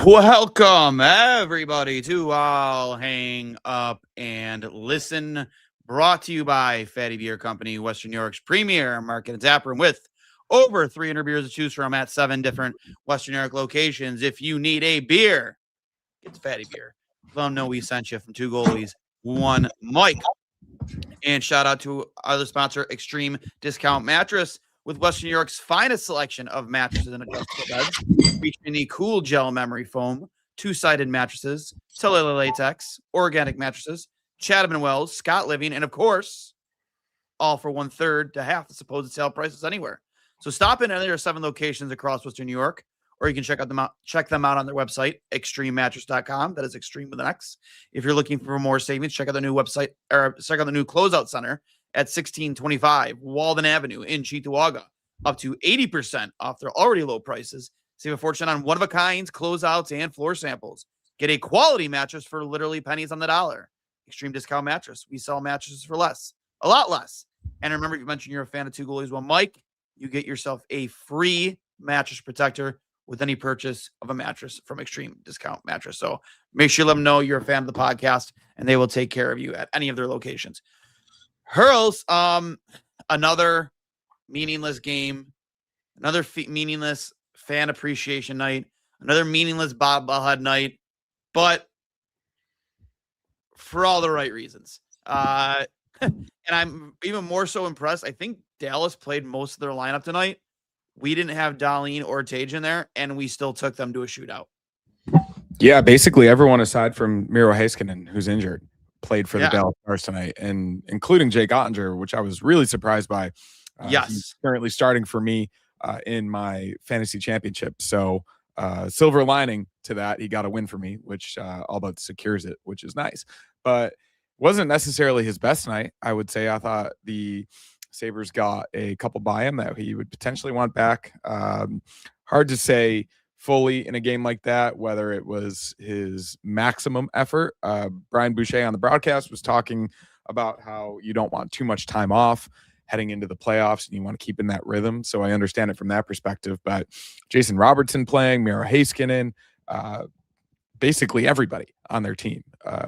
Welcome, everybody, to I'll Hang Up and Listen, brought to you by Fatty Beer Company, Western New York's premier market and tap room with over 300 beers to choose from at 7 different Western New York locations. If you need a beer, get the Fatty Beer. Let them know we sent you from two goalies, one Mike. And shout out to our other sponsor, Extreme Discount Mattress, with Western New York's finest selection of mattresses and adjustable beds, featuring the cool gel memory foam, two-sided mattresses, cellular latex, organic mattresses, Chatham & Wells, Scott Living, and of course, all for 1/3 to half the supposed sale prices anywhere. So stop in, and there are 7 locations across Western New York, or you can check them out on their website, extrememattress.com. That is extreme with an X. If you're looking for more savings, check out the new website, or check out the new closeout center at 1625 Walden Avenue in Cheektowaga, up to 80% off their already low prices. Save a fortune on one-of-a-kinds, closeouts, and floor samples. Get a quality mattress for literally pennies on the dollar. Extreme Discount Mattress. We sell mattresses for less, a lot less. And remember, you mentioned you're a fan of two goalies. Well, Mike, you get yourself a free mattress protector with any purchase of a mattress from Extreme Discount Mattress. So make sure you let them know you're a fan of the podcast, and they will take care of you at any of their locations. Hurls, another meaningless game, another meaningless fan appreciation night, another meaningless bobblehead night, but for all the right reasons. And I'm even more so impressed. I think Dallas played most of their lineup tonight. We didn't have Dahlin or Tage in there, and we still took them to a shootout. Yeah, basically everyone aside from Miro Heiskanen, who's injured, played for the Dallas Stars tonight, and including Jake Ottinger, which I was really surprised by. Yes. He's currently starting for me in my fantasy championship. So silver lining to that, he got a win for me, which all but secures it, which is nice. But wasn't necessarily his best night, I would say. I thought the Sabres got a couple by him that he would potentially want back. Hard to say fully in a game like that whether it was his maximum effort. Brian Boucher on the broadcast was talking about how you don't want too much time off heading into the playoffs and you want to keep in that rhythm. So I understand it from that perspective. But Jason Robertson playing, Miro Heiskanen, basically everybody on their team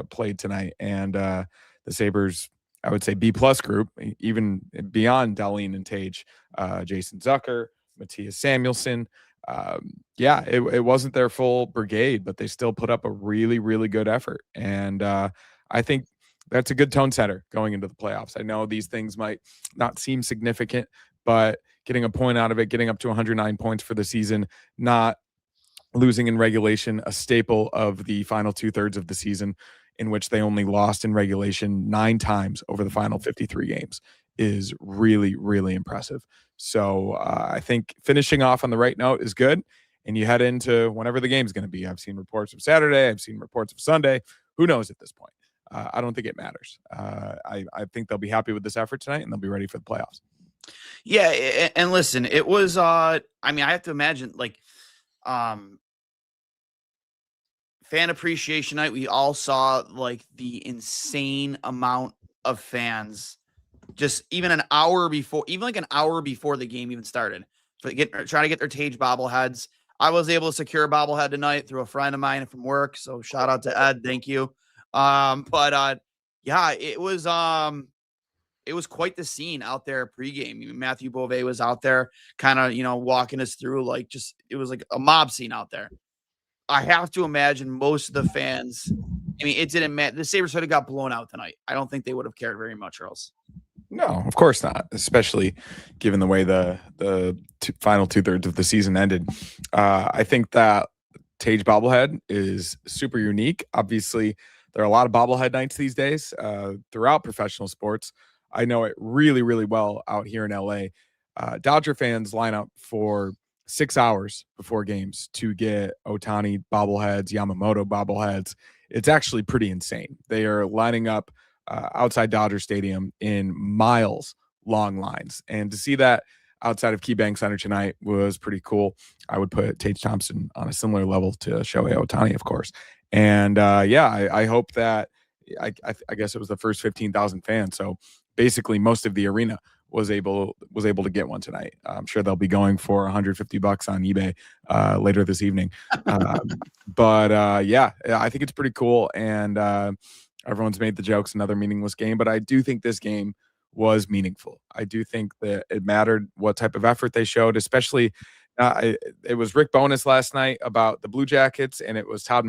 played tonight. And the Sabres, I would say B-plus group, even beyond Dahlin and Tage, Jason Zucker, Matthias Samuelsson. It wasn't their full brigade, but they still put up a really, really good effort. And I think that's a good tone setter going into the playoffs. I know these things might not seem significant, but getting a point out of it, getting up to 109 points for the season, not losing in regulation, a staple of the final 2/3 of the season, in which they only lost in regulation 9 times over the final 53 games, is really, really impressive. So I think finishing off on the right note is good, and you head into whenever the game's going to be. I've seen reports of Saturday. I've seen reports of Sunday. Who knows at this point? I don't think it matters. I think they'll be happy with this effort tonight, and they'll be ready for the playoffs. Yeah, and listen, it was, I have to imagine, fan appreciation night, we all saw the insane amount of fans just even an hour before the game even started, trying to get their Tage bobbleheads. I was able to secure a bobblehead tonight through a friend of mine from work, so shout out to Ed, thank you. It was quite the scene out there pregame. Matthew Beauvais was out there kind of, walking us through it was like a mob scene out there. I have to imagine most of the fans, it didn't matter. The Sabres would have got blown out tonight. I don't think they would have cared very much, or else. No, of course not, especially given the way the final 2/3 of the season ended. I think that Tage bobblehead is super unique. Obviously, there are a lot of bobblehead nights these days throughout professional sports. I know it really, really well out here in LA. Dodger fans line up for 6 hours before games to get Ohtani bobbleheads, Yamamoto bobbleheads. It's actually pretty insane. They are lining up outside Dodger Stadium in miles-long lines. And to see that outside of KeyBank Center tonight was pretty cool. I would put Tage Thompson on a similar level to Shohei Ohtani, of course. And I hope that I guess it was the first 15,000 fans. So basically most of the arena was able to get one tonight. I'm sure they'll be going for $150 on eBay later this evening. Yeah, I think it's pretty cool, and everyone's made the jokes, another meaningless game, but I do think this game was meaningful. I do think that it mattered what type of effort they showed, especially it was Rick Bowness last night about the Blue Jackets, and it was Todd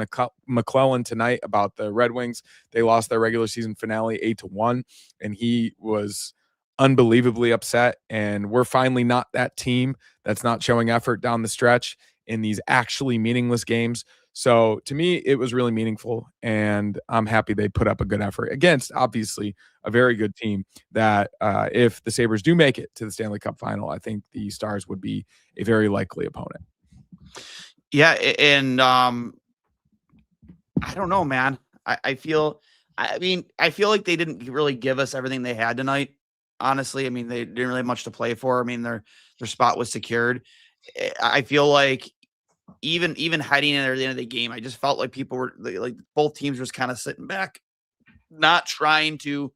McClellan tonight about the Red Wings. They lost their regular season finale 8-1, and he was unbelievably upset. And we're finally not that team that's not showing effort down the stretch in these actually meaningless games. So to me, it was really meaningful, and I'm happy they put up a good effort against, obviously, a very good team that if the Sabres do make it to the Stanley Cup final, I think the Stars would be a very likely opponent. Yeah, and I don't know, man. I feel like they didn't really give us everything they had tonight. Honestly, I mean, they didn't really have much to play for. I mean, their spot was secured. I feel like even heading in at the end of the game, I just felt like people were like both teams were just kind of sitting back, not trying to,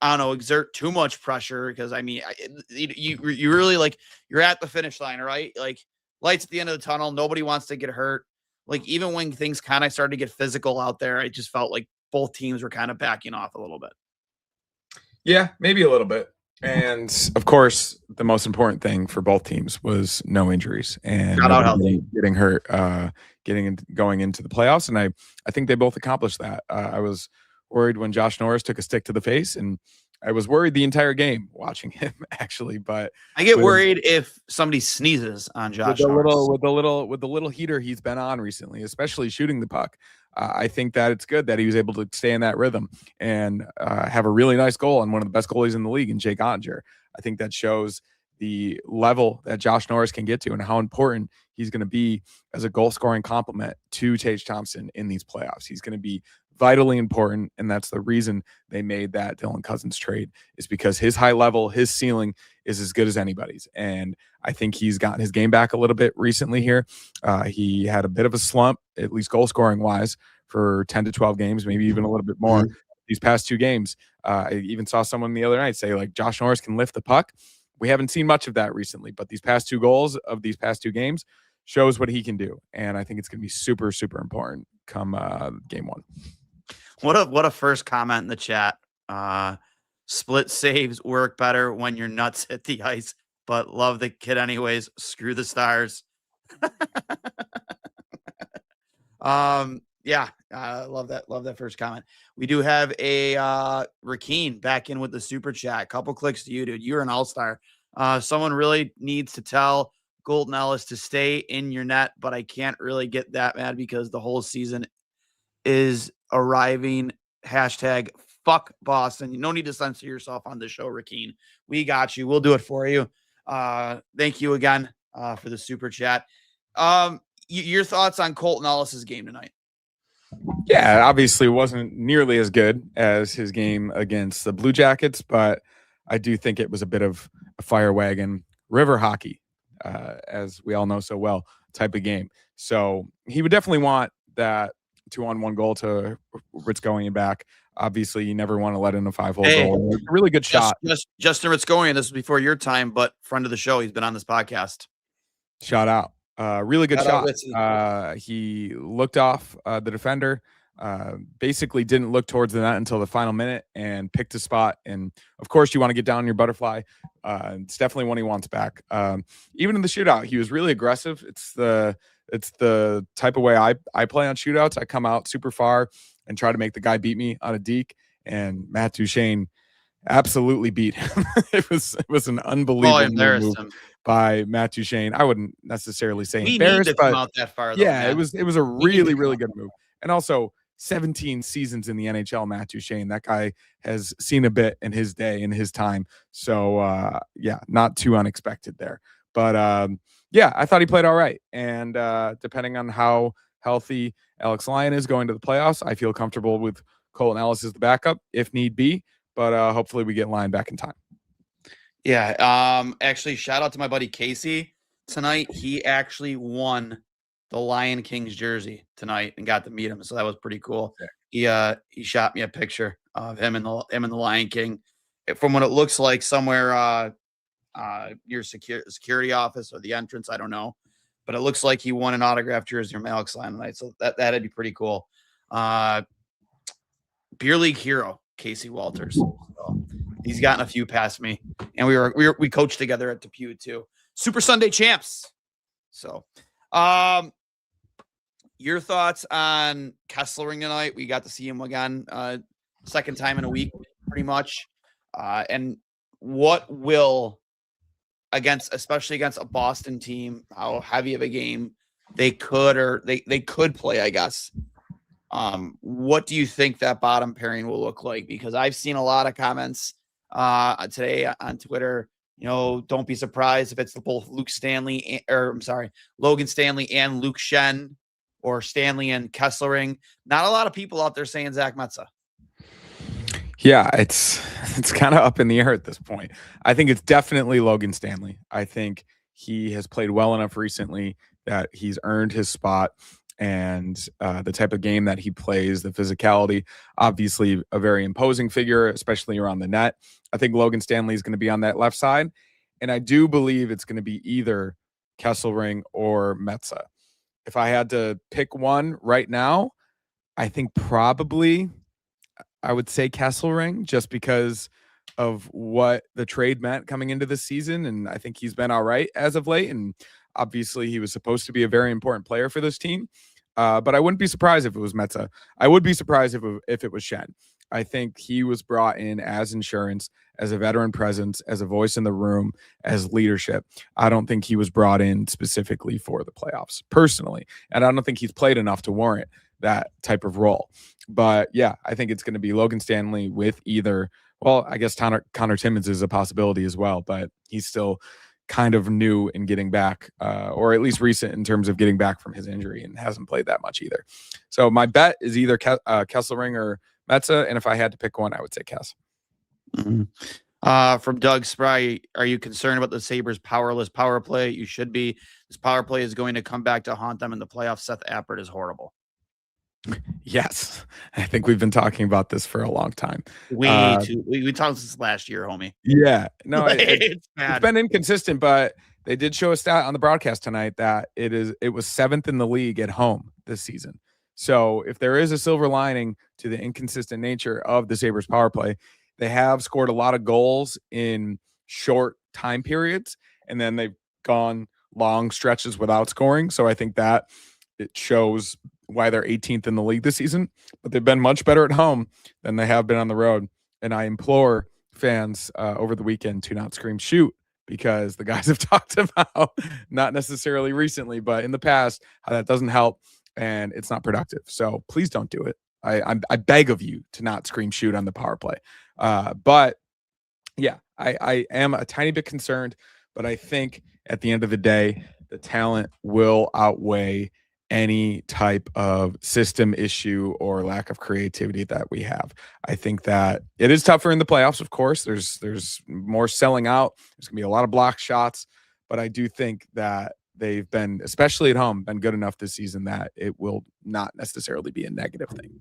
I don't know, exert too much pressure, because I mean, you really, like, you're at the finish line, right? Like, lights at the end of the tunnel. Nobody wants to get hurt. Like, even when things kind of started to get physical out there, I just felt like both teams were kind of backing off a little bit. Yeah, maybe a little bit. And of course, the most important thing for both teams was no injuries and getting hurt, going into the playoffs. And I think they both accomplished that. I was worried when Josh Norris took a stick to the face, and I was worried the entire game watching him, actually. But I get worried if somebody sneezes on Josh Norris. With the little heater he's been on recently, especially shooting the puck. I think that it's good that he was able to stay in that rhythm and have a really nice goal on one of the best goalies in the league, in Jake Ottinger. I think that shows the level that Josh Norris can get to and how important he's going to be as a goal-scoring complement to Tage Thompson in these playoffs. He's going to be vitally important, and that's the reason they made that Dylan Cousins trade, is because his high level, his ceiling is as good as anybody's. And I think he's gotten his game back a little bit recently here. He had a bit of a slump, at least goal scoring wise, for 10 to 12 games, maybe even a little bit more these past two games. I even saw someone the other night say, like, Josh Norris can lift the puck. We haven't seen much of that recently, but these past two goals of these past two games shows what he can do. And I think it's going to be super, super important come game one. What a first comment in the chat. Split saves work better when your nuts hit the ice, but love the kid anyways. Screw the Stars. Yeah, love that first comment. We do have a Rakeen back in with the super chat. Couple clicks to you, dude. You're an all-star. Someone really needs to tell Golden Ellis to stay in your net, but I can't really get that mad because the whole season is arriving. Hashtag fuck Boston. No need to censor yourself on the show, Rakeen. We got you. We'll do it for you. Thank you again for the super chat. Your thoughts on Colton Ellis's game tonight? Yeah, obviously wasn't nearly as good as his game against the Blue Jackets, but I do think it was a bit of a fire wagon river hockey, as we all know so well, type of game. So he would definitely want that 2-on-1 goal to Ritzkowian back. Obviously, you never want to let in a 5-hole goal. A really good shot. Justin Ritzkowian, this was before your time, but friend of the show. He's been on this podcast. Shout out. Really good shot. He looked off the defender, basically didn't look towards the net until the final minute and picked a spot. And of course, you want to get down your butterfly. It's definitely one he wants back. Even in the shootout, he was really aggressive. It's the type of way I play on shootouts. I come out super far and try to make the guy beat me on a deke. And Matt Duchene absolutely beat him. it was an unbelievable move by Matt Duchene. I wouldn't necessarily say embarrassed, but come out that far, yeah, it was a really good move. And also 17 seasons in the NHL, Matt Duchene. That guy has seen a bit in his day, in his time. So yeah, not too unexpected there. But yeah, I thought he played all right. And depending on how healthy Alex Lyon is going to the playoffs, I feel comfortable with Colton Ellis as the backup if need be. But hopefully we get Lyon back in time. Yeah. Actually, shout out to my buddy Casey tonight. He actually won the Lion Kings jersey tonight and got to meet him. So that was pretty cool. Yeah. He shot me a picture of him and the Lion King. from what it looks like somewhere your security office or the entrance. I don't know, but it looks like he won an autographed jersey from Alex Line tonight. So that'd be pretty cool. Beer league hero Casey Walters. So he's gotten a few past me, and we coached together at Depew too. Super Sunday champs. So, your thoughts on Kesselring tonight? We got to see him again, second time in a week, pretty much. And what will especially against a Boston team, how heavy of a game they could play, I guess. What do you think that bottom pairing will look like? Because I've seen a lot of comments today on Twitter. Don't be surprised if it's both Logan Stanley and Luke Schenn, or Stanley and Kesselring. Not a lot of people out there saying Zach Metza. Yeah, it's kind of up in the air at this point. I think it's definitely Logan Stanley. I think he has played well enough recently that he's earned his spot, and the type of game that he plays, the physicality, obviously a very imposing figure, especially around the net. I think Logan Stanley is going to be on that left side, and I do believe it's going to be either Kesselring or Metza. If I had to pick one right now, I think probably I would say Kesselring, just because of what the trade meant coming into the season. And I think he's been all right as of late. And obviously he was supposed to be a very important player for this team. But I wouldn't be surprised if it was Metza. I would be surprised if it was Schenn. I think he was brought in as insurance, as a veteran presence, as a voice in the room, as leadership. I don't think he was brought in specifically for the playoffs, personally. And I don't think he's played enough to warrant that type of role. But yeah, I think it's going to be Logan Stanley with either, well, I guess Connor Timmins is a possibility as well, but he's still kind of new in getting back, or at least recent in terms of getting back from his injury, and hasn't played that much either. So my bet is either Kesselring or Metza, and if I had to pick one, I would say Kess. Mm-hmm. From Doug Spry, are you concerned about the Sabres' powerless power play? You should be. This power play is going to come back to haunt them in the playoffs. Seth Appert is horrible. Yes, I think we've been talking about this for a long time. We talked since last year, homie. Yeah, no, it's been inconsistent, but they did show a stat on the broadcast tonight that it was 7th in the league at home this season. So if there is a silver lining to the inconsistent nature of the Sabres power play, they have scored a lot of goals in short time periods, and then they've gone long stretches without scoring. So I think that it shows why they're 18th in the league this season, but they've been much better at home than they have been on the road. And I implore fans over the weekend to not scream shoot, because the guys have talked about, not necessarily recently, but in the past, how that doesn't help and it's not productive. So please don't do it. I beg of you to not scream shoot on the power play. But yeah, I am a tiny bit concerned, but I think at the end of the day, the talent will outweigh any type of system issue or lack of creativity that we have. I think that it is tougher in the playoffs, of course. There's more selling out. There's going to be a lot of block shots, but I do think that they've been, especially at home, been good enough this season that it will not necessarily be a negative thing.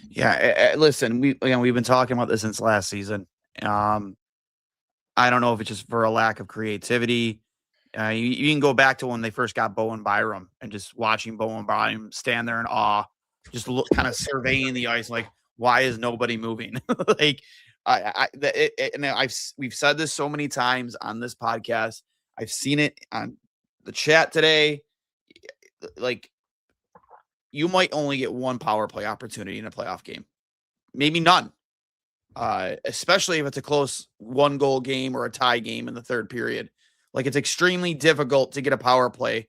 Yeah, listen, we've been talking about this since last season. I don't know if it's just for a lack of creativity. You can go back to when they first got Bowen Byram and just watching Bowen Byram stand there in awe, just kind of surveying the ice, like, why is nobody moving? Like, we've said this so many times on this podcast. I've seen it on the chat today. Like, you might only get one power play opportunity in a playoff game, maybe none. Especially if it's a close 1-goal game or a tie game in the third period. Like, it's extremely difficult to get a power play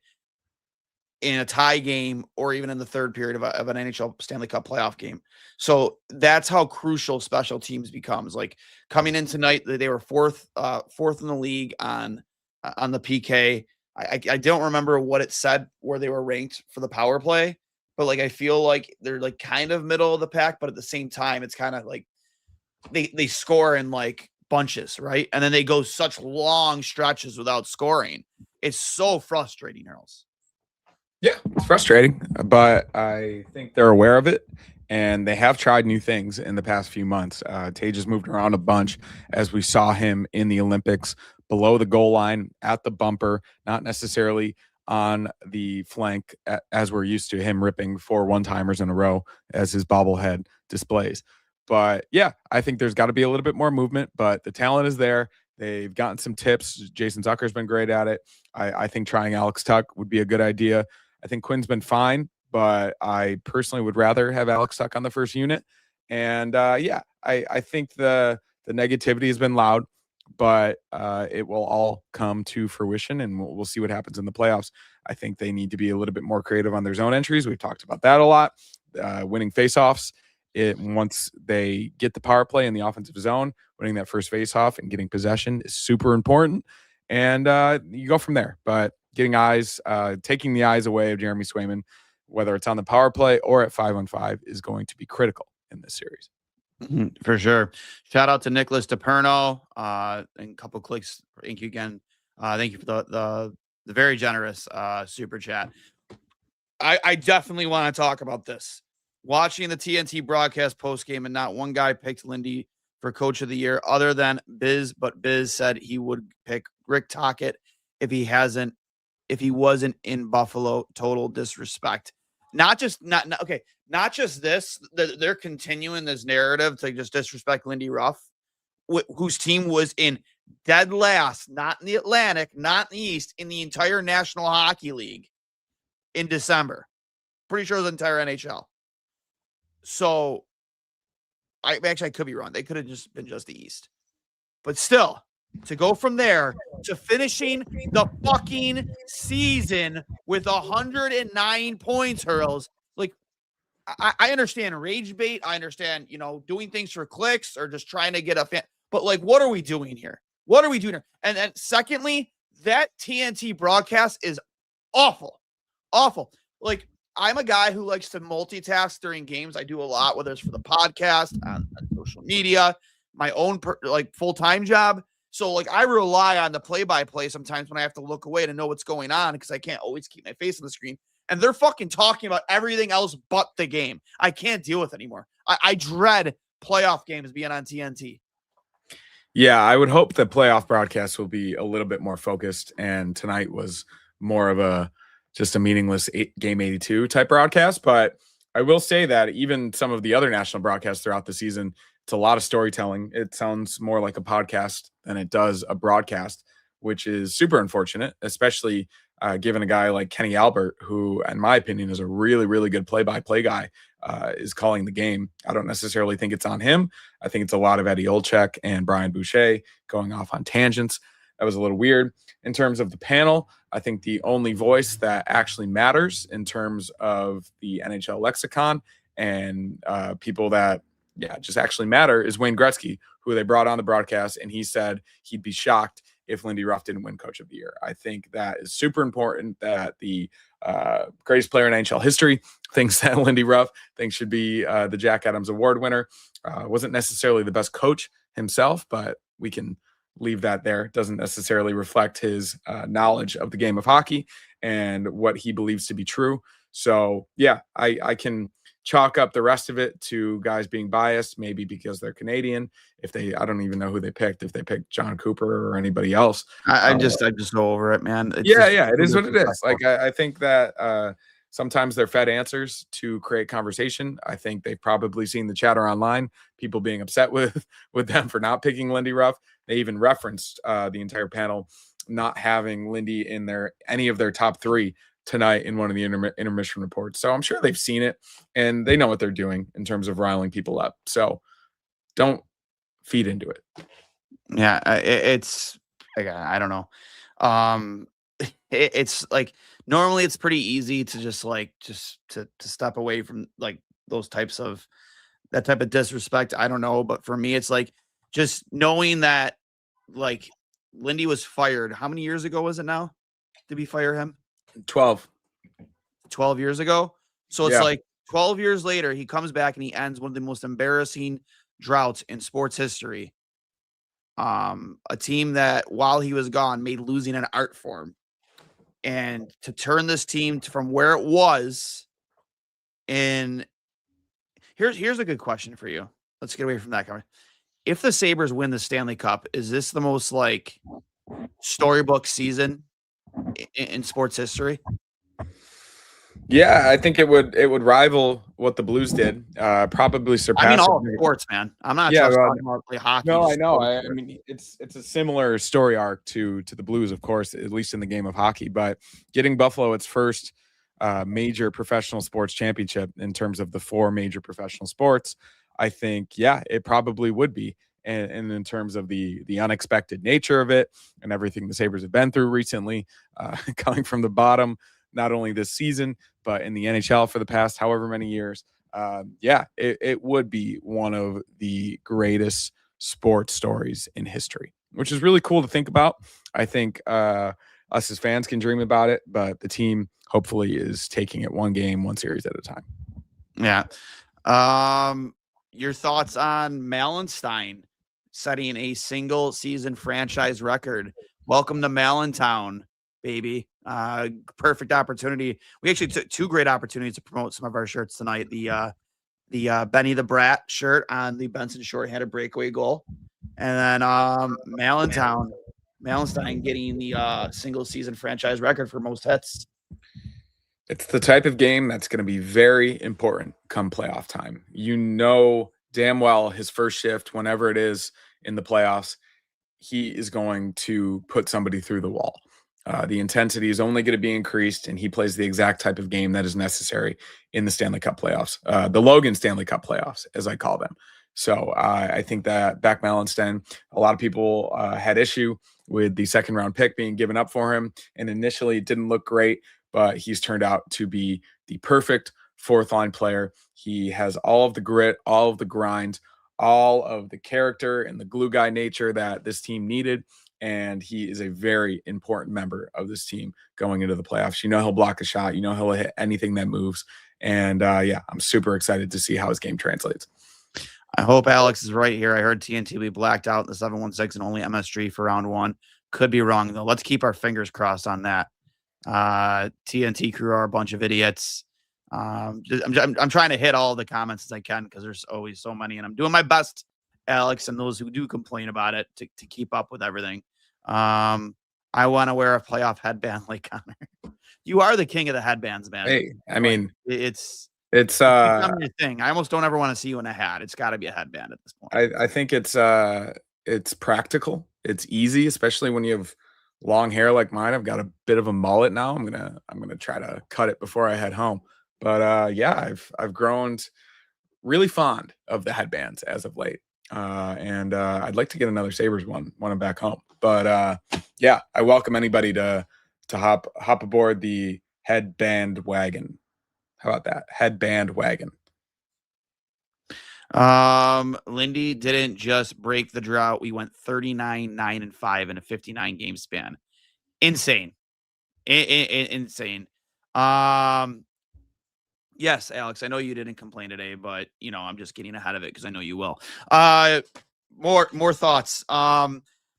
in a tie game or even in the third period of an NHL Stanley Cup playoff game. So that's how crucial special teams becomes. Like, coming in tonight, they were fourth in the league on the PK. I don't remember what it said where they were ranked for the power play, but like, I feel like they're like kind of middle of the pack, but at the same time, it's kind of like they score in like bunches, right? And then they go such long stretches without scoring. It's so frustrating, Hurls. Yeah, it's frustrating, but I think they're aware of it, and they have tried new things in the past few months. Tage has moved around a bunch, as we saw him in the Olympics, below the goal line, at the bumper, not necessarily on the flank as we're used to him ripping 4 one-timers in a row as his bobblehead displays. But yeah, I think there's got to be a little bit more movement, but the talent is there. They've gotten some tips. Jason Zucker's been great at it. I think trying Alex Tuck would be a good idea. I think Quinn's been fine, but I personally would rather have Alex Tuck on the first unit. And I think the negativity has been loud, but it will all come to fruition, and we'll see what happens in the playoffs. I think they need to be a little bit more creative on their zone entries. We've talked about that a lot. Winning faceoffs. Once they get the power play in the offensive zone, winning that first faceoff and getting possession is super important. And you go from there. But taking the eyes away of Jeremy Swayman, whether it's on the power play or at 5-on-5, is going to be critical in this series. For sure. Shout out to Nicholas DePerno, and a couple clicks. Thank you again. Thank you for the very generous super chat. I definitely want to talk about this. Watching the TNT broadcast post game, and not one guy picked Lindy for coach of the year other than Biz, but Biz said he would pick Rick Tocchet if he wasn't in Buffalo. Total disrespect. Not just this. They're continuing this narrative to just disrespect Lindy Ruff, whose team was in dead last, not in the Atlantic, not in the East, in the entire National Hockey League in December. Pretty sure it was the entire NHL. So, I could be wrong. They could have just been just the East. But still, to go from there to finishing the fucking season with 109 points, Hurls. Like, I understand rage bait. I understand, doing things for clicks or just trying to get a fan. But, like, what are we doing here? What are we doing here? And then, secondly, that TNT broadcast is awful. Awful. Like, I'm a guy who likes to multitask during games. I do a lot, whether it's for the podcast, on social media, my own full-time job. So, like, I rely on the play-by-play sometimes when I have to look away to know what's going on because I can't always keep my face on the screen. And they're fucking talking about everything else but the game. I can't deal with it anymore. I dread playoff games being on TNT. Yeah, I would hope the playoff broadcast will be a little bit more focused, and tonight was more of just a meaningless game 82 type broadcast. But I will say that even some of the other national broadcasts throughout the season, it's a lot of storytelling. It sounds more like a podcast than it does a broadcast, which is super unfortunate, especially given a guy like Kenny Albert, who, in my opinion, is a really, really good play-by-play guy, is calling the game. I don't necessarily think it's on him. I think it's a lot of Eddie Olczyk and Brian Boucher going off on tangents. That was a little weird. In terms of the panel, I think the only voice that actually matters in terms of the NHL lexicon and people that just actually matter is Wayne Gretzky, who they brought on the broadcast, and he said he'd be shocked if Lindy Ruff didn't win Coach of the Year. I think that is super important that the greatest player in NHL history thinks that Lindy Ruff should be the Jack Adams Award winner. Wasn't necessarily the best coach himself, but we can leave that there. It doesn't necessarily reflect his knowledge of the game of hockey and what he believes to be true. So, yeah, I can chalk up the rest of it to guys being biased, maybe because they're Canadian. I don't even know who they picked, if they picked John Cooper or anybody else. I'm just so over it, man. It is what it is. Like, I think that sometimes they're fed answers to create conversation. I think they've probably seen the chatter online, people being upset with them for not picking Lindy Ruff. They even referenced the entire panel not having Lindy in any of their top 3 tonight in one of the intermission reports. So I'm sure they've seen it and they know what they're doing in terms of riling people up. So don't feed into it. Yeah, it's I don't know. It's like normally it's pretty easy to just to step away from like those that type of disrespect. I don't know, but for me, it's like just knowing that like Lindy was fired. How many years ago was it now? Did we fire him? 12 years ago. So it's like 12 years later, he comes back and he ends one of the most embarrassing droughts in sports history. A team that while he was gone made losing an art form, and to turn this team from where it was Here's a good question for you. Let's get away from that. If the Sabres win the Stanley Cup, is this the most like storybook season in sports history? Yeah, I think it would rival what the Blues did. Probably surpass. I mean, all sports, man. I'm not just talking about like hockey. No, I know. I mean, it's a similar story arc to the Blues, of course, at least in the game of hockey. But getting Buffalo its first major professional sports championship in terms of the 4 major professional sports, I think, yeah, it probably would be. And in terms of the unexpected nature of it and everything the Sabres have been through recently, coming from the bottom, not only this season, but in the NHL for the past however many years. Yeah, it would be one of the greatest sports stories in history, which is really cool to think about. I think us as fans can dream about it, but the team hopefully is taking it one game, one series at a time. Yeah. Your thoughts on Malenstein setting a single season franchise record? Welcome to Malentown, baby. Perfect opportunity. We actually took 2 great opportunities to promote some of our shirts tonight. The Benny the Brat shirt on the Benson shorthanded breakaway goal. And then Malenstein getting the single season franchise record for most hits. It's the type of game that's going to be very important come playoff time. You know damn well his first shift, whenever it is in the playoffs, he is going to put somebody through the wall. The intensity is only going to be increased, and he plays the exact type of game that is necessary in the Stanley Cup playoffs, the Logan Stanley Cup playoffs, as I call them. So I think that back Malenstein, a lot of people had issue with the second round pick being given up for him, and initially it didn't look great, but he's turned out to be the perfect 4th line player. He has all of the grit, all of the grind, all of the character and the glue guy nature that this team needed. And he is a very important member of this team going into the playoffs. You know, he'll block a shot. You know, he'll hit anything that moves. And yeah, I'm super excited to see how his game translates. I hope Alex is right here. I heard TNT will be blacked out in the 716 and only MSG for round 1. Could be wrong, though. Let's keep our fingers crossed on that. TNT crew are a bunch of idiots. I'm trying to hit all the comments as I can because there's always so many, and I'm doing my best, Alex, and those who do complain about it to keep up with everything. I want to wear a playoff headband like Connor. You are the king of the headbands, man. Hey, I mean, it's your thing. I almost don't ever want to see you in a hat. It's got to be a headband at this point. I think it's practical. It's easy, especially when you have long hair like mine. I've got a bit of a mullet now. I'm gonna try to cut it before I head home. But yeah, I've grown really fond of the headbands as of late. And I'd like to get another Sabres one when I'm back home. But yeah, I welcome anybody to hop aboard the headband wagon. How about that? Headband wagon. Lindy didn't just break the drought. We went 39, 9-5 in a 59 game span. Insane. Insane. Yes, Alex, I know you didn't complain today, but you know, I'm just getting ahead of it because I know you will. More thoughts.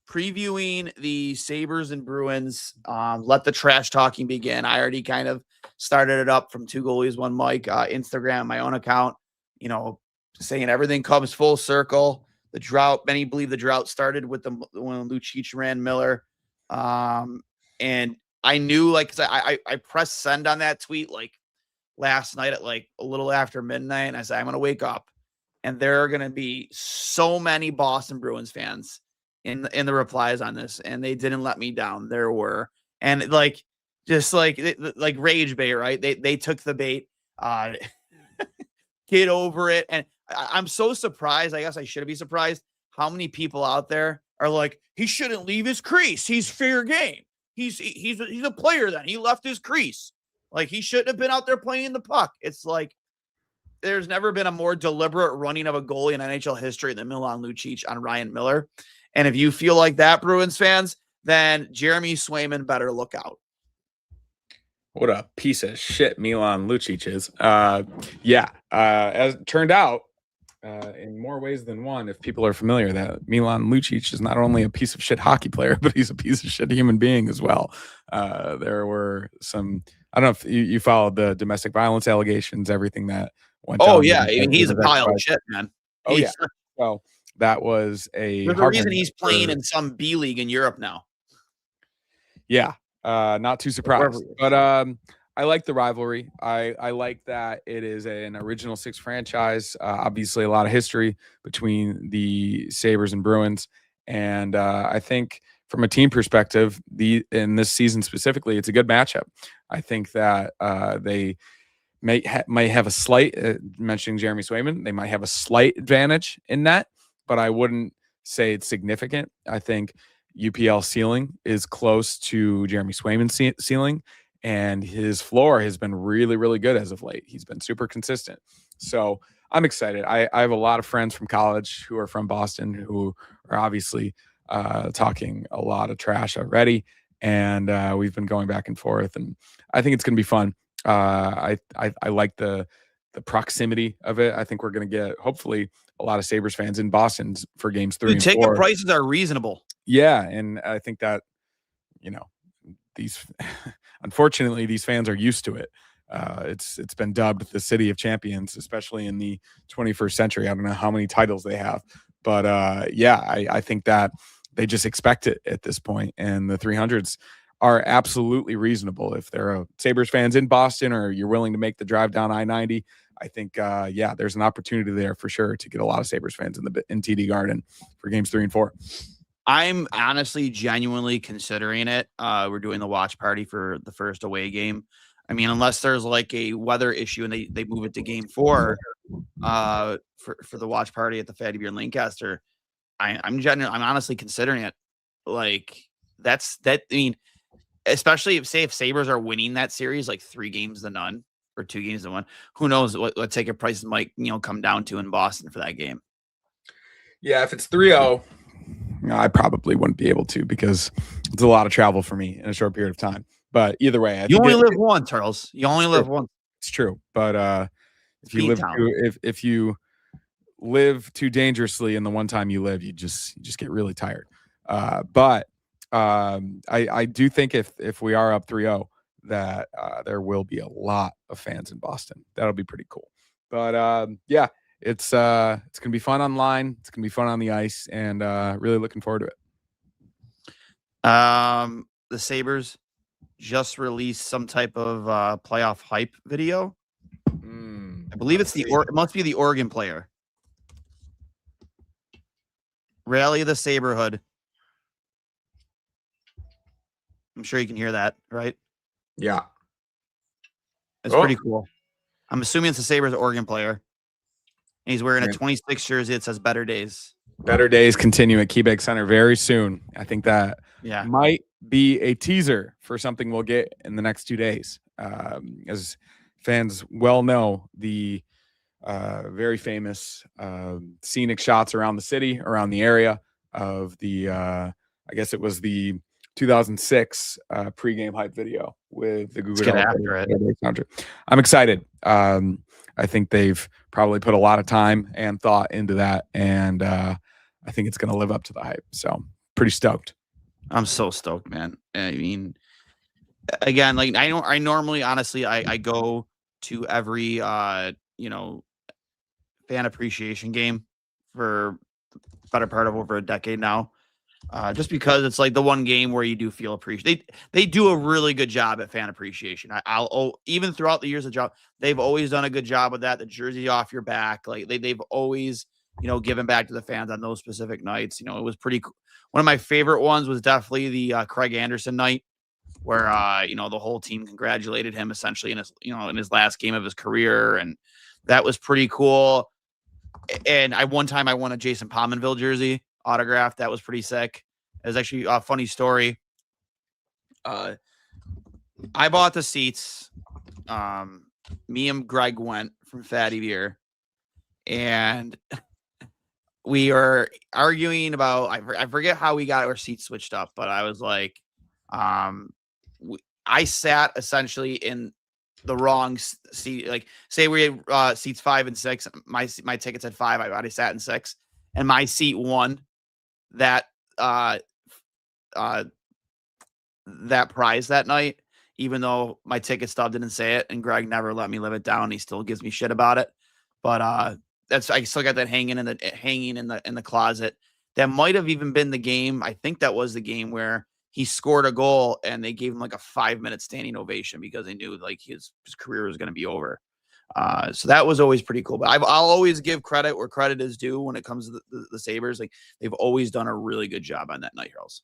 Previewing the Sabres and Bruins. Let the trash talking begin. I already kind of started it up from 2 goalies, 1 mic, Instagram, my own account, you know, saying everything comes full circle. The drought, many believe the drought started with when Lucic ran Miller. And I knew, like, 'cause I pressed send on that tweet like last night at like a little after midnight, and I said, I'm gonna wake up and there are gonna be so many Boston Bruins fans in the replies on this, and they didn't let me down. There were, and like just like rage bait, right? They took the bait. Get over it. And I'm so surprised. I guess I should be surprised how many people out there are like, he shouldn't leave his crease. He's fair game. He's a player then. He left his crease. Like, he shouldn't have been out there playing the puck. It's like, there's never been a more deliberate running of a goalie in NHL history than Milan Lucic on Ryan Miller. And if you feel like that, Bruins fans, then Jeremy Swayman better look out. What a piece of shit Milan Lucic is. Yeah, as it turned out, in more ways than one, if people are familiar, that Milan Lucic is not only a piece of shit hockey player, but he's a piece of shit human being as well. There were some, I don't know if you followed the domestic violence allegations, everything that went Oh, down. yeah. I mean, he's a pile of shit, man. Oh, yeah. He's So that was a there's a hard reason one he's playing for in some B league in Europe now. yeah, not too surprised. But I like the rivalry. I like that it is an original six franchise. Obviously, a lot of history between the Sabres and Bruins, and I think from a team perspective, in this season specifically, it's a good matchup. I think that they might have a slight mentioning Jeremy Swayman. They might have a slight advantage in that, but I wouldn't say it's significant. I think UPL ceiling is close to Jeremy Swayman's ceiling, and his floor has been really, really good as of late. He's been super consistent. So I'm excited. I have a lot of friends from college who are from Boston who are obviously talking a lot of trash already, and we've been going back and forth, and I think it's going to be fun. I like the proximity of it. I think we're going to get hopefully a lot of Sabres fans in Boston for games 3 Dude, and ticket 4. prices are reasonable. Yeah, and I think that these unfortunately these fans are used to it. It's been dubbed the city of champions, especially in the 21st century. I don't know how many titles they have, but I think that they just expect it at this point, and the 300s are absolutely reasonable. If there are Sabres fans in Boston or you're willing to make the drive down I-90, I think, there's an opportunity there for sure to get a lot of Sabres fans in TD Garden for games 3 and 4. I'm honestly genuinely considering it. We're doing the watch party for the first away game. I mean, unless there's like a weather issue and they move it to game 4 for the watch party at the Fatty Beer in Lancaster, I'm honestly considering it. Like I mean, especially if Sabres are winning that series like 3-0 or 2-1, who knows what ticket prices might come down to in Boston for that game. Yeah, if it's 3-0, I probably wouldn't be able to because it's a lot of travel for me in a short period of time. But either way, you only live once, Charles. You only live once. It's true. But if you live too dangerously in the one time you live, you just get really tired. But I do think if we are up 3-0, that there will be a lot of fans in Boston. That'll be pretty cool. But it's gonna be fun online. It's gonna be fun on the ice, and really looking forward to it. The Sabres just released some type of playoff hype video. I believe it must be the Oregon player. Rally the Saberhood. I'm sure you can hear that, right? Yeah. It's pretty cool. I'm assuming it's the Sabres Oregon player. And he's wearing a 26 jersey. It says Better Days. Better days continue at KeyBank Center very soon. I think that might be a teaser for something we'll get in the next 2 days. As fans well know, the very famous scenic shots around the city, around the area of the, I guess it was the 2006 pregame hype video with the Google. Let's get after it. I'm excited. I think they've probably put a lot of time and thought into that, and I think it's going to live up to the hype. So pretty stoked. I'm so stoked, man. I mean, again, like I normally, honestly, I go to every fan appreciation game for the better part of over a decade now. Just because it's like the one game where you do feel appreciated. They do a really good job at fan appreciation. I'll even throughout the years of job, they've always done a good job with that. The jersey off your back, like they've always given back to the fans on those specific nights. It was pretty cool. One of my favorite ones was definitely the Craig Anderson night, where the whole team congratulated him essentially in his last game of his career, and that was pretty cool. And one time I won a Jason Pominville jersey autograph. That was pretty sick. It was actually a funny story. I bought the seats. Me and Greg went from Fatty Beer, and we were arguing about, I forget how we got our seats switched up, but I was like, I sat essentially in the wrong seat. Like, say we had seats 5 and 6. My tickets at 5. I already sat in 6, and my seat won that prize that night, even though my ticket stub didn't say it, and Greg never let me live it down. He still gives me shit about it. but I still got that hanging in the closet. That might have even been the game. I think that was the game where he scored a goal and they gave him like a 5-minute standing ovation because they knew like his career was going to be over. So that was always pretty cool. But I'll always give credit where credit is due when it comes to the Sabres. Like they've always done a really good job on that night, Hurls.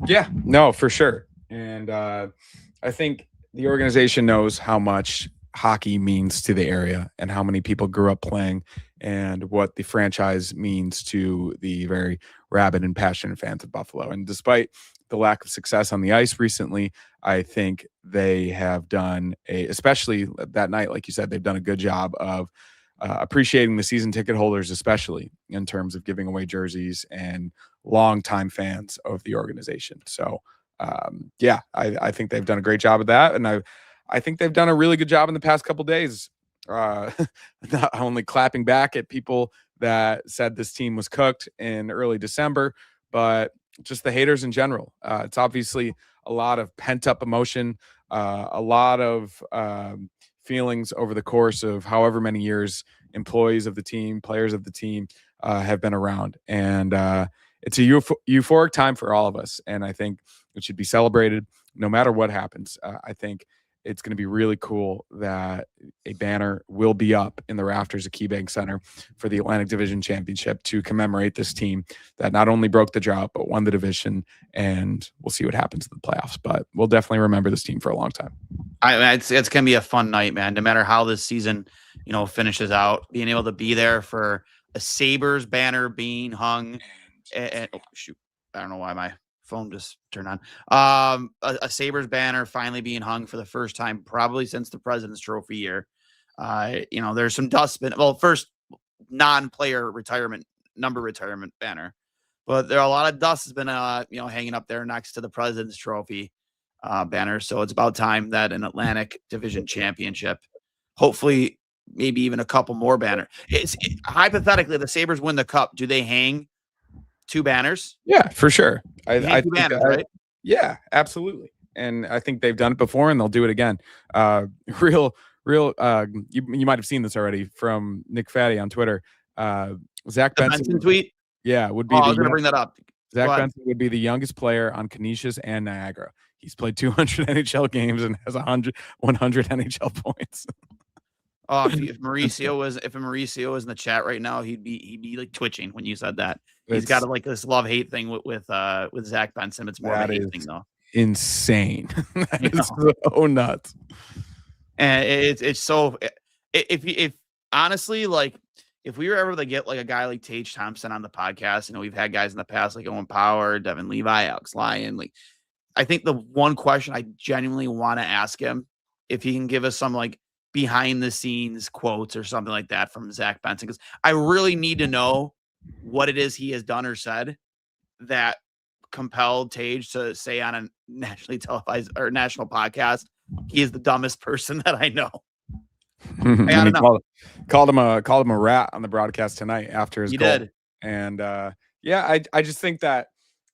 Yeah, no, for sure. And I think the organization knows how much hockey means to the area and how many people grew up playing and what the franchise means to the very rabid and passionate fans of Buffalo. And despite the lack of success on the ice recently, I think they have done especially that night, like you said, they've done a good job of appreciating the season ticket holders, especially in terms of giving away jerseys and longtime fans of the organization. So I think they've done a great job of that. And I think they've done a really good job in the past couple days, not only clapping back at people that said this team was cooked in early December, but just the haters in general. It's obviously a lot of pent up emotion, a lot of feelings over the course of however many years employees of the team, players of the team have been around. And it's a euphoric time for all of us. And I think it should be celebrated no matter what happens. I think it's going to be really cool that a banner will be up in the rafters of KeyBank Center for the Atlantic Division Championship to commemorate this team that not only broke the drought, but won the division. And we'll see what happens in the playoffs. But we'll definitely remember this team for a long time. It's going to be a fun night, man. No matter how this season, finishes out, being able to be there for a Sabres banner being hung. And oh, shoot. I don't know why my phone just turned on. A Sabres banner finally being hung for the first time, probably since the President's Trophy year. There's some dust been, first non-player number retirement banner, but there are a lot of dust has been, hanging up there next to the President's Trophy banner. So it's about time that an Atlantic Division Championship, hopefully maybe even a couple more banners. Hypothetically, the Sabres win the cup. Do they hang 2 banners? Yeah, for sure. I think banners, right? Yeah, absolutely. And I think they've done it before and they'll do it again. You might have seen this already from Nick Fatty on Twitter. Zack Benson tweet. Yeah, would be. I was going to bring that up. Zack Benson would be the youngest player on Canisius and Niagara. He's played 200 NHL games and has 100 NHL points. Oh, if Mauricio was in the chat right now, he'd be like twitching when you said that. He's got like this love-hate thing with Zack Benson. It's more of a hate thing though. Insane. That is so nuts. And it's so if honestly, like if we were ever to get like a guy like Tage Thompson on the podcast, we've had guys in the past like Owen Power, Devin Levi, Alex Lyon. Like I think the one question I genuinely want to ask him, if he can give us some like behind the scenes quotes or something like that from Zack Benson, because I really need to know what it is he has done or said that compelled Tage to say on a nationally televised or national podcast, he is the dumbest person that I know. I gotta know. Called him a rat on the broadcast tonight after his goal. Did. And I just think that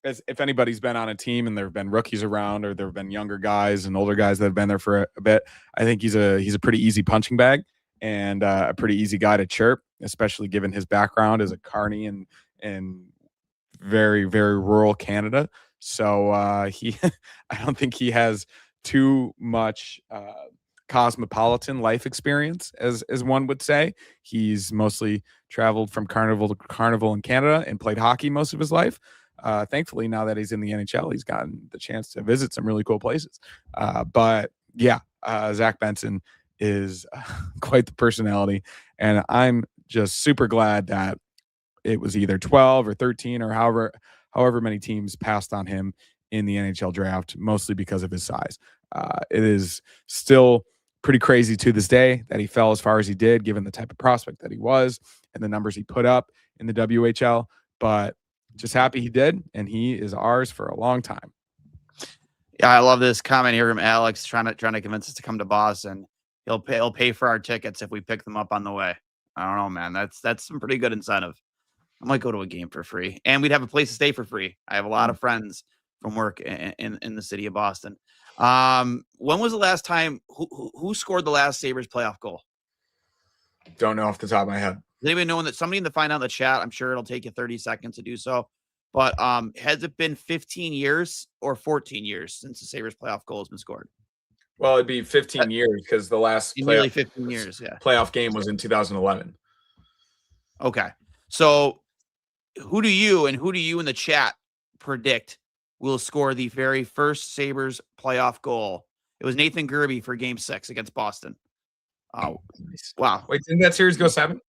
if anybody's been on a team and there have been rookies around or there have been younger guys and older guys that have been there for a bit, I think he's a pretty easy punching bag and a pretty easy guy to chirp, especially given his background as a carny and very, very rural Canada. So I don't think he has too much cosmopolitan life experience, as one would say. He's mostly traveled from carnival to carnival in Canada and played hockey most of his life. Thankfully, now that he's in the NHL, he's gotten the chance to visit some really cool places. But Zack Benson is quite the personality, and I'm just super glad that it was either 12 or 13 or however many teams passed on him in the NHL draft, mostly because of his size. It is still pretty crazy to this day that he fell as far as he did, given the type of prospect that he was and the numbers he put up in the WHL. But just happy he did, and he is ours for a long time. Yeah, I love this comment here from Alex trying to convince us to come to Boston. He'll pay for our tickets if we pick them up on the way. I don't know, man. That's some pretty good incentive. I might go to a game for free, and we'd have a place to stay for free. I have a lot of friends from work in the city of Boston. When was the last time who scored the last Sabres playoff goal? Don't know off the top of my head. Does anybody know that somebody to find out in the chat? I'm sure it'll take you 30 seconds to do so. But has it been 15 years or 14 years since the Sabres playoff goal has been scored? Well, it'd be 15 years because the last nearly 15 years, yeah. Playoff game was in 2011. Okay. So who do you in the chat predict will score the very first Sabres playoff goal? It was Nathan Gerbe for Game 6 against Boston. Oh, nice. Wow. Wait, didn't that series go 7?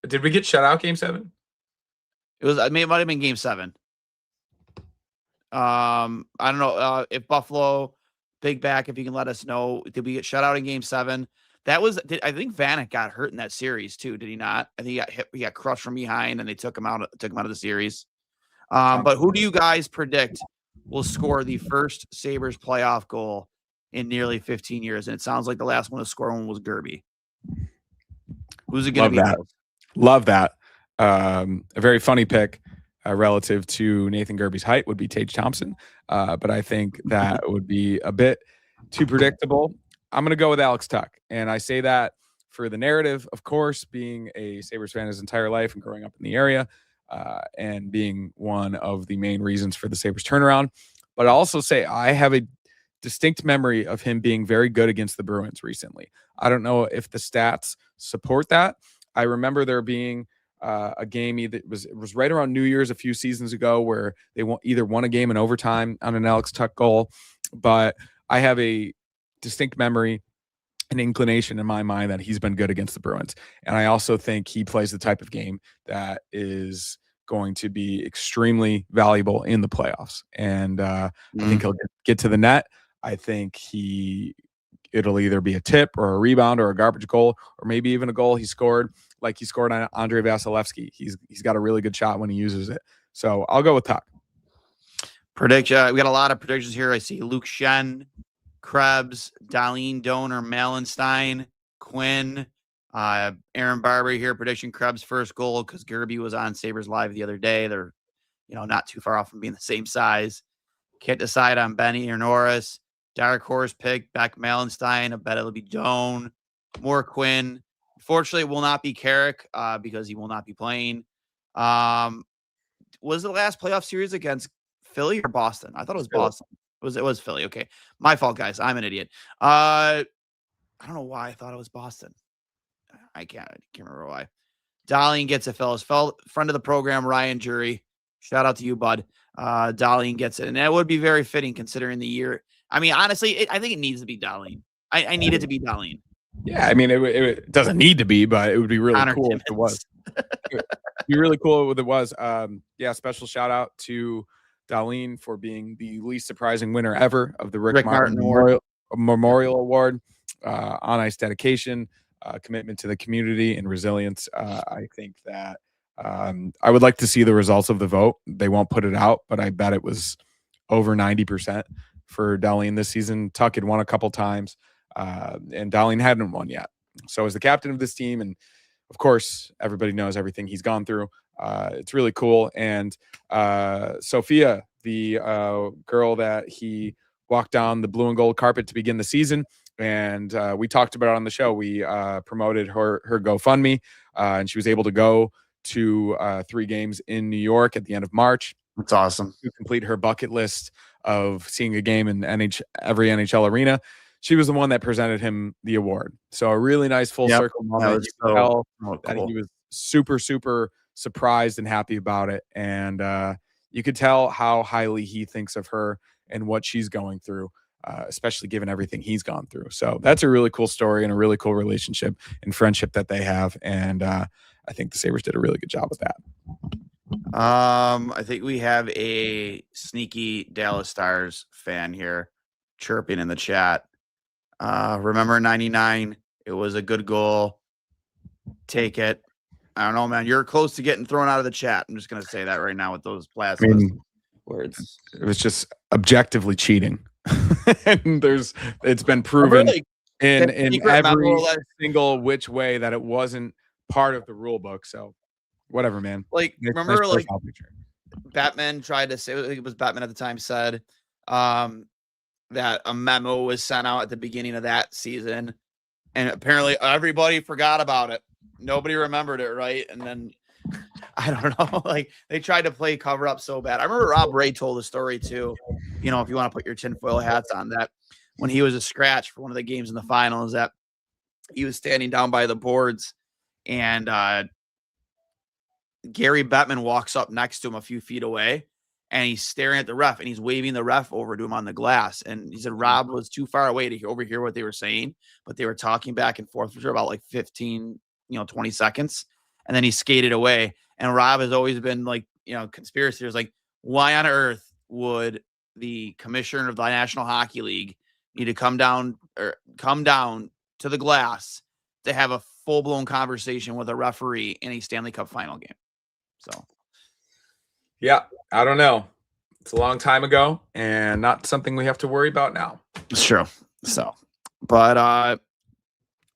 Did we get shut out Game 7? It might have been Game 7. I don't know if Buffalo, Big Back, if you can let us know, did we get shut out in Game 7? I think Vanek got hurt in that series too, did he not? I think he got hit, he got crushed from behind, and they took him out of the series. But who do you guys predict will score the first Sabres playoff goal in nearly 15 years? And it sounds like the last one to score one was Gerbe. Who's it going to be? Love that. A very funny pick relative to Nathan Gerbe's height would be Tage Thompson. But I think that would be a bit too predictable. I'm going to go with Alex Tuch. And I say that for the narrative, of course, being a Sabres fan his entire life and growing up in the area and being one of the main reasons for the Sabres turnaround. But I also say I have a distinct memory of him being very good against the Bruins recently. I don't know if the stats support that. I remember there being a game it was right around New Year's a few seasons ago where they either won a game in overtime on an Alex Tuch goal. But I have a distinct memory, an inclination in my mind that he's been good against the Bruins. And I also think he plays the type of game that is going to be extremely valuable in the playoffs. And I think he'll get to the net. I think it'll either be a tip or a rebound or a garbage goal, or maybe even a goal he scored like he scored on Andrei Vasilevsky. He's got a really good shot when he uses it. So I'll go with Tuch. Prediction. We got a lot of predictions here. I see Luke Shen, Krebs, Darlene Donor, Malenstein, Quinn, Aaron Barber here. Prediction Krebs first goal because Gerbe was on Sabres Live the other day. They're, not too far off from being the same size. Can't decide on Benny or Norris. Dark horse pick, Beck Malenstein. I bet it'll be Doan. More Quinn. Unfortunately, it will not be Carrick because he will not be playing. Was the last playoff series against Philly or Boston? I thought it was Boston. It was Philly. Okay. My fault, guys. I'm an idiot. I don't know why I thought it was Boston. I can't remember why. Darlene gets it, fellas. Friend of the program, Ryan Jury. Shout out to you, bud. Darlene gets it. And that would be very fitting considering the year. I mean, honestly, I think it needs to be Darlene. I need it to be Darlene. Yeah, I mean, it doesn't need to be, but it would be really cool if it was. It'd be really cool if it was. Special shout out to Darlene for being the least surprising winner ever of the Rick Martin Memorial Award. On ice dedication, commitment to the community, and resilience. I think that I would like to see the results of the vote. They won't put it out, but I bet it was over 90% for Darlene this season. Tuch had won a couple times, and Darlene hadn't won yet. So as the captain of this team, and of course, everybody knows everything he's gone through. It's really cool. And Sophia, the girl that he walked down the blue and gold carpet to begin the season, and we talked about it on the show. We promoted her GoFundMe, and she was able to go to 3 games in New York at the end of March. That's awesome. To complete her bucket list of seeing a game in every NHL arena. She was the one that presented him the award. So a really nice full circle moment. You could tell that he was super, super surprised and happy about it. And you could tell how highly he thinks of her and what she's going through, especially given everything he's gone through. So that's a really cool story and a really cool relationship and friendship that they have. And I think the Sabres did a really good job with that. I think we have a sneaky Dallas Stars fan here chirping in the chat. Remember 99? It was a good goal. Take it. I don't know, man. You're close to getting thrown out of the chat. I'm just going to say that right now with those blasphemous words. It was just objectively cheating. And it's been proven in every single which way that it wasn't part of the rule book. So whatever, man. Remember, Batman tried to say, it was Batman at the time, said that a memo was sent out at the beginning of that season, and apparently everybody forgot about it. nobody remembered it, right? And then I don't know, like they tried to play cover up so bad. I remember Rob Ray told a story too. You know, if you want to put your tinfoil hats on, that when he was a scratch for one of the games in the finals, that he was standing down by the boards, and Gary Bettman walks up next to him a few feet away, and he's staring at the ref, and he's waving the ref over to him on the glass. And he said Rob was too far away to overhear what they were saying, but they were talking back and forth for about like 15, 20 seconds. And then he skated away. And Rob has always been like, conspiracy theories, like, why on earth would the commissioner of the National Hockey League need to come down to the glass to have a full-blown conversation with a referee in a Stanley Cup final game? So, yeah, I don't know. It's a long time ago and not something we have to worry about now. It's true. So, but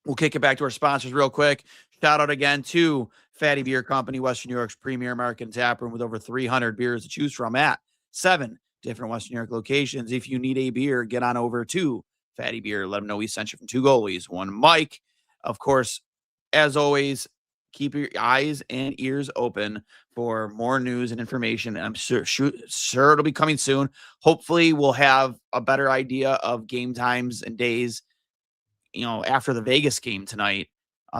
we'll kick it back to our sponsors real quick. Shout out again to Fatty Beer Company, Western New York's premier American tap room with over 300 beers to choose from at 7 different Western New York locations. If you need a beer, get on over to Fatty Beer. Let them know we sent you from 2 goalies, 1 Mike. Of course, as always, keep your eyes and ears open for more news and information. I'm sure it'll be coming soon. Hopefully, we'll have a better idea of game times and days, after the Vegas game tonight.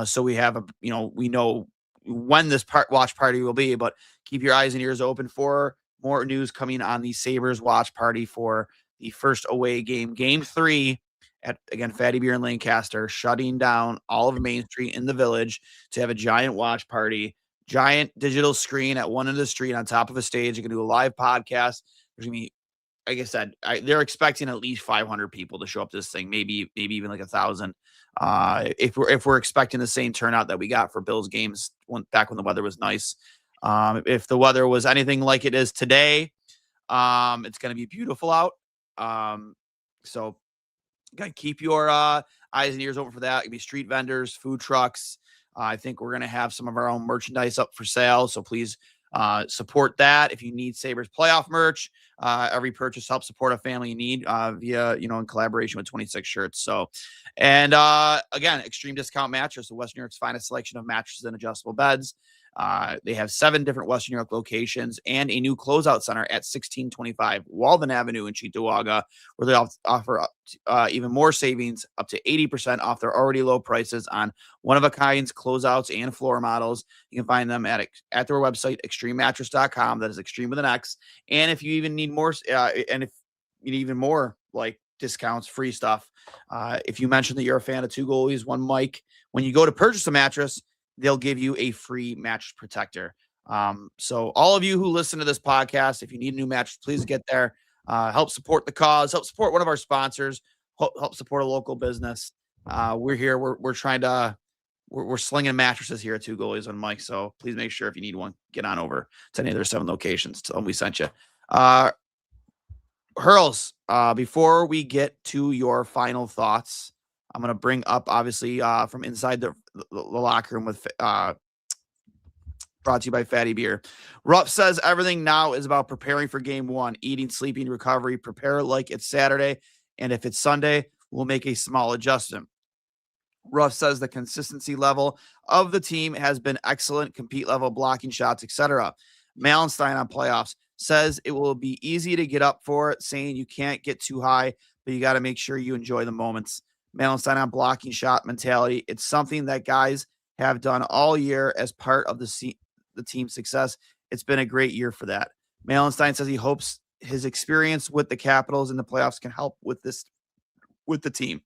So we have we know when this watch party will be, but keep your eyes and ears open for more news coming on the Sabres watch party for the first away game, Game 3 at, again, Fatty Beer in Lancaster, shutting down all of Main Street in the Village to have a giant watch party, giant digital screen at one end of the street on top of a stage. You can do a live podcast. There's going to be, like I said, they're expecting at least 500 people to show up to this thing, maybe even like 1,000. If we're expecting the same turnout that we got for Bills games back when the weather was nice. If the weather was anything like it is today, it's going to be beautiful out. So gotta keep your eyes and ears open for that. It'll be street vendors, food trucks. I think we're going to have some of our own merchandise up for sale. So please support that. If you need Sabres playoff merch, every purchase helps support a family in need via, in collaboration with 26 Shirts. So, and again, Extreme Discount Mattress, the Western New York's finest selection of mattresses and adjustable beds. They have 7 different Western New York locations and a new closeout center at 1625 Walden Avenue in Cheektowaga, where they offer even more savings, up to 80% off their already low prices on one-of-a-kinds, closeouts, and floor models. You can find them at their website, extrememattress.com. That is extreme with an X. And if you even need more, and if you need even more, like discounts, free stuff, if you mention that you're a fan of 2 goalies, 1 Mike, when you go to purchase a mattress, they'll give you a free mattress protector. So all of you who listen to this podcast, if you need a new mattress, please get there. Help support the cause, help support one of our sponsors, help support a local business. We're here. We're trying to, we're slinging mattresses here at 2 goalies on Mike. So please make sure if you need one, get on over to any of their 7 locations. Tell them we sent you. Hurls, before we get to your final thoughts, I'm going to bring up, obviously, from inside the locker room with brought to you by Fatty Beer. Rupp says everything now is about preparing for game 1, eating, sleeping, recovery, prepare like it's Saturday. And if it's Sunday, we'll make a small adjustment. Ruff says the consistency level of the team has been excellent, compete level, blocking shots, etc. Malenstein on playoffs says it will be easy to get up for it, saying you can't get too high, but you got to make sure you enjoy the moments. Malenstein on blocking shot mentality. It's something that guys have done all year as part of the team's success. It's been a great year for that. Malenstein says he hopes his experience with the Capitals in the playoffs can help with the team.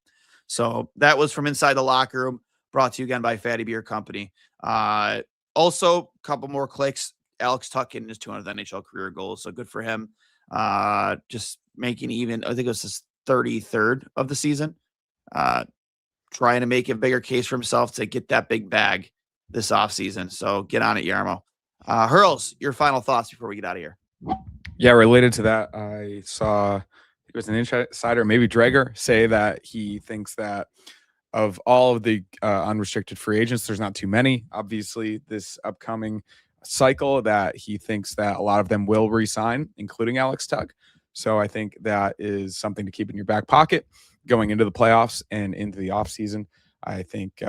So that was from inside the locker room, brought to you again by Fatty Beer Company. Also, a couple more clicks. Alex Tuch in his 200th NHL career goal. So good for him. Just making even, I think it was his 33rd of the season. Trying to make a bigger case for himself to get that big bag this offseason. So get on it, Yarmo. Hurls, your final thoughts before we get out of here. Yeah, related to that, I saw it was an insider, maybe Dreger, say that he thinks that of all of the unrestricted free agents, there's not too many, obviously, this upcoming cycle, that he thinks that a lot of them will re-sign, including Alex Tuch. So I think that is something to keep in your back pocket going into the playoffs and into the offseason. I think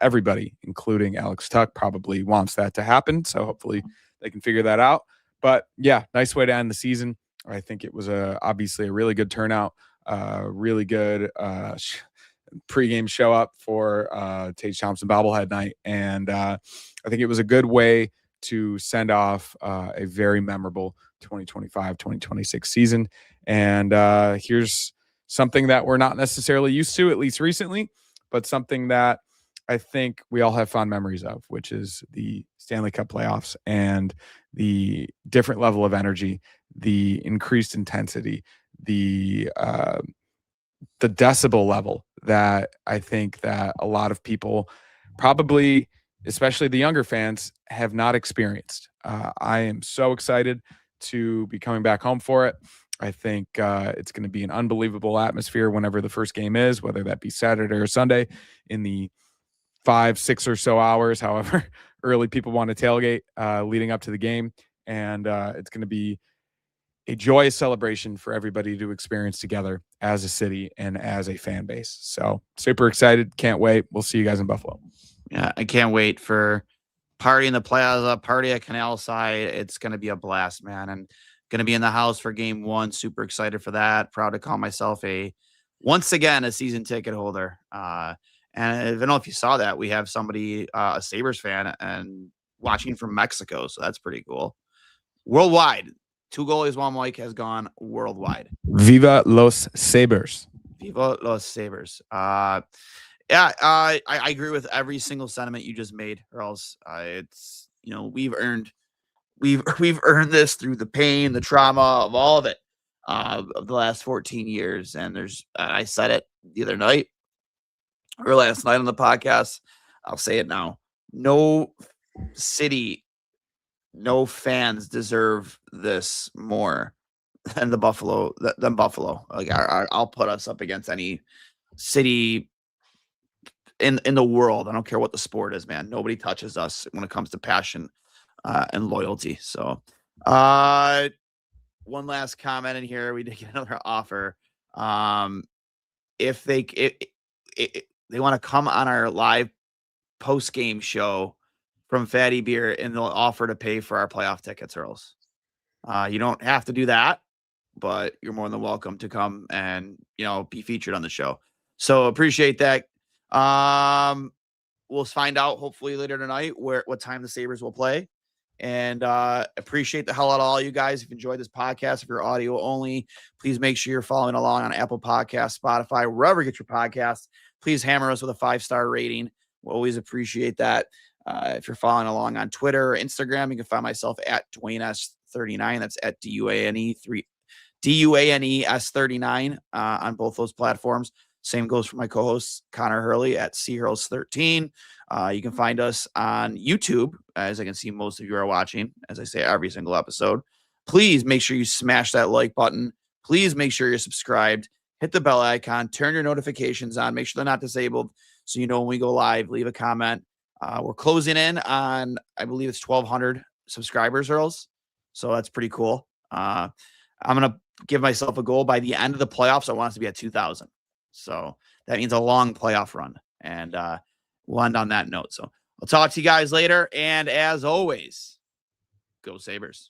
everybody, including Alex Tuck, probably wants that to happen. So hopefully they can figure that out. But yeah, nice way to end the season. I think it was obviously a really good turnout, really good pregame show up for Tage Thompson bobblehead night. And I think it was a good way to send off a very memorable 2025-2026 season. And here's something that we're not necessarily used to, at least recently, but something that I think we all have fond memories of, which is the Stanley Cup playoffs and the different level of energy, the increased intensity, the decibel level that I think that a lot of people, probably especially the younger fans, have not experienced. I am so excited to be coming back home for it. I think it's going to be an unbelievable atmosphere whenever the first game is, whether that be Saturday or Sunday, in the 5-6 or so hours, however early people want to tailgate leading up to the game. And it's going to be a joyous celebration for everybody to experience together as a city and as a fan base. So super excited. Can't wait. We'll see you guys in Buffalo. Yeah, I can't wait for party in the plaza, party at Canal Side. It's going to be a blast, man. And going to be in the house for game one. Super excited for that. Proud to call myself once again, a season ticket holder. And I don't know if you saw that. We have somebody, a Sabres fan, and watching from Mexico. So that's pretty cool. Worldwide. 2 goalies, 1 mic has gone worldwide. Viva los Sabres. Viva los Sabres. Yeah, I agree with every single sentiment you just made, Hurls. It's, we've earned this through the pain, the trauma of all of it, of the last 14 years. And I said it the other night or last night on the podcast. I'll say it now. No city, no fans deserve this more than Buffalo. Like I'll put us up against any city in the world. I don't care what the sport is, man. Nobody touches us when it comes to passion and loyalty. So one last comment in here. We did get another offer. If they want to come on our live post-game show from Fatty Beer, and they'll offer to pay for our playoff tickets, Hurls. You don't have to do that, but you're more than welcome to come and, be featured on the show. So appreciate that. We'll find out hopefully later tonight what time the Sabres will play. And appreciate the hell out of all you guys. If you enjoyed this podcast, if you're audio only, please make sure you're following along on Apple Podcasts, Spotify, wherever you get your podcasts. Please hammer us with a 5-star rating. We'll always appreciate that. If you're following along on Twitter or Instagram, you can find myself at Duane S39. That's at DUANES39 on both those platforms. Same goes for my co-host Connor Hurley at CHurls13. You can find us on YouTube, as I can see most of you are watching, as I say every single episode. Please make sure you smash that like button. Please make sure you're subscribed. Hit the bell icon. Turn your notifications on. Make sure they're not disabled so you know when we go live. Leave a comment. We're closing in on, I believe it's 1,200 subscribers, Hurls. So that's pretty cool. I'm going to give myself a goal by the end of the playoffs. I want us to be at 2,000. So that means a long playoff run. And we'll end on that note. So I'll talk to you guys later. And as always, go Sabres.